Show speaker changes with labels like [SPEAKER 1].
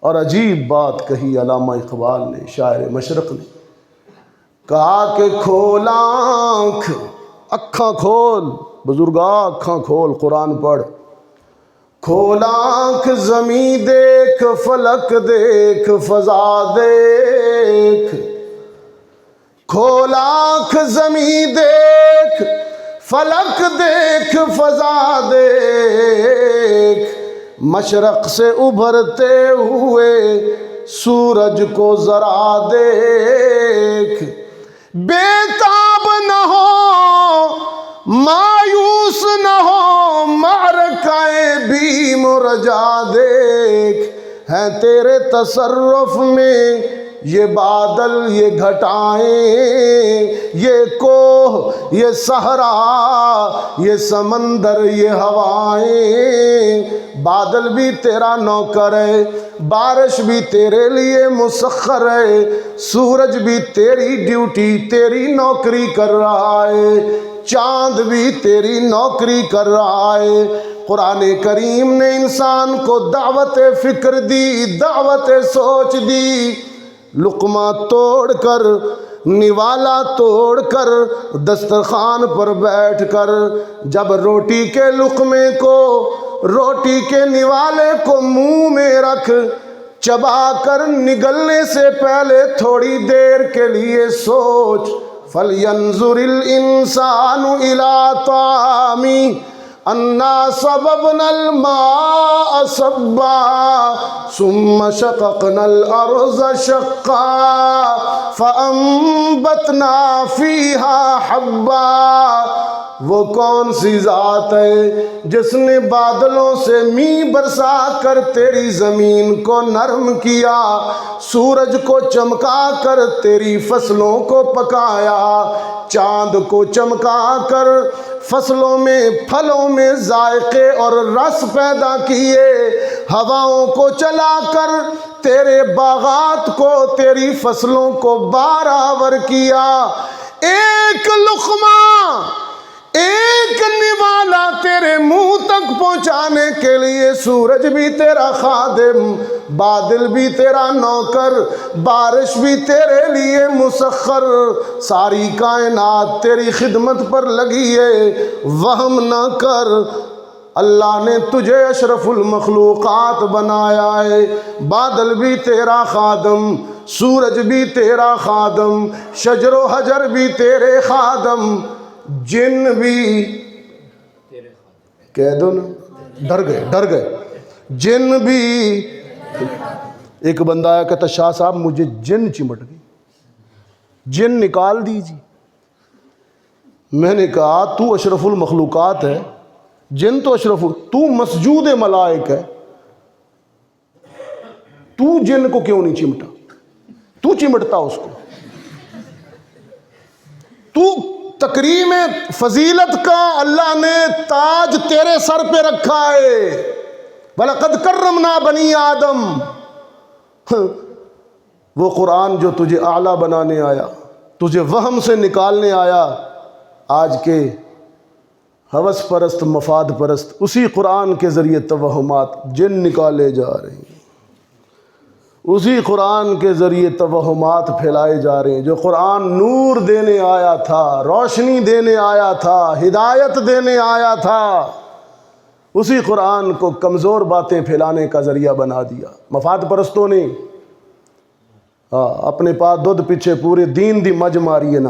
[SPEAKER 1] اور عجیب بات کہی علامہ اقبال نے، شاعر مشرق نے، کہا کہ کھول آنکھ، اکھاں کھول، بزرگا اکھاں کھول، قرآن پڑھ، کھول آنکھ زمیں دیکھ، فلک دیکھ، فضا دیکھ، کھول آنکھ زمیں دیکھ، فلک دیکھ، فضا دیکھ، مشرق سے ابھرتے ہوئے سورج کو ذرا دیکھ، بے تاب نہ ہو، مایوس نہ ہو، معرکہ بیم و رجا دیکھ، ہیں تیرے تصرف میں یہ بادل، یہ گھٹائیں، یہ کوہ، یہ صحرا، یہ سمندر، یہ ہوائیں، بادل بھی تیرا نوکر ہے، بارش بھی تیرے لیے مسخر ہے، سورج بھی تیری ڈیوٹی، تیری نوکری کر رہا ہے، چاند بھی تیری نوکری کر رہا ہے۔ قرآن کریم نے انسان کو دعوت فکر دی، دعوت سوچ دی، لقمہ توڑ کر، نوالا توڑ کر، دسترخوان پر بیٹھ کر جب روٹی کے لقمے کو، روٹی کے نوالے کو منہ میں رکھ، چبا کر نگلنے سے پہلے تھوڑی دیر کے لیے سوچ، فَلْيَنْظُرِ الْإِنسَانُ إِلَىٰ طَعَامِهِ أَنَّا صَبَبْنَا الْمَاءَ صَبًّا ثُمَّ شَقَقْنَا الْأَرْضَ شَقًّا فَأَنبَتْنَا فِيهَا حَبًّا۔ وہ کون سی ذات ہے جس نے بادلوں سے می برسا کر تیری زمین کو نرم کیا، سورج کو چمکا کر تیری فصلوں کو پکایا، چاند کو چمکا کر فصلوں میں، پھلوں میں ذائقے اور رس پیدا کیے، ہواؤں کو چلا کر تیرے باغات کو، تیری فصلوں کو بارآور کیا۔ ایک لقمہ، ایک نوالا تیرے منہ تک پہنچانے کے لیے سورج بھی تیرا خادم، بادل بھی تیرا نوکر، بارش بھی تیرے لیے مسخر، ساری کائنات تیری خدمت پر لگی ہے۔ وہم نہ کر، اللہ نے تجھے اشرف المخلوقات بنایا ہے، بادل بھی تیرا خادم، سورج بھی تیرا خادم، شجر و حجر بھی تیرے خادم، جن بھی، کہہ دو نا، ڈر گئے، جن بھی۔ ایک بندہ آیا کہتا شاہ صاحب مجھے جن چمٹ گئی، جن نکال دیجیے۔ میں نے کہا تو اشرف المخلوقات ہے، جن تو اشرف، تو مسجود ملائک ہے، تو جن کو کیوں نہیں چمٹا؟ تو چمٹتا اس کو، تو تکریم فضیلت کا اللہ نے تاج تیرے سر پہ رکھا ہے۔ وَلَقَدْ كَرَّمْنَا بَنِي آدم، وہ قرآن جو تجھے اعلیٰ بنانے آیا، تجھے وہم سے نکالنے آیا، آج کے ہوس پرست، مفاد پرست، اسی قرآن کے ذریعے توہمات جن نکالے جا رہے ہیں، اسی قرآن کے ذریعے توہمات پھیلائے جا رہے ہیں۔ جو قرآن نور دینے آیا تھا، روشنی دینے آیا تھا، ہدایت دینے آیا تھا، اسی قرآن کو کمزور باتیں پھیلانے کا ذریعہ بنا دیا مفاد پرستوں نے۔ اپنے پاس دودھ پیچھے پورے دین دی مج ماری ہے نا۔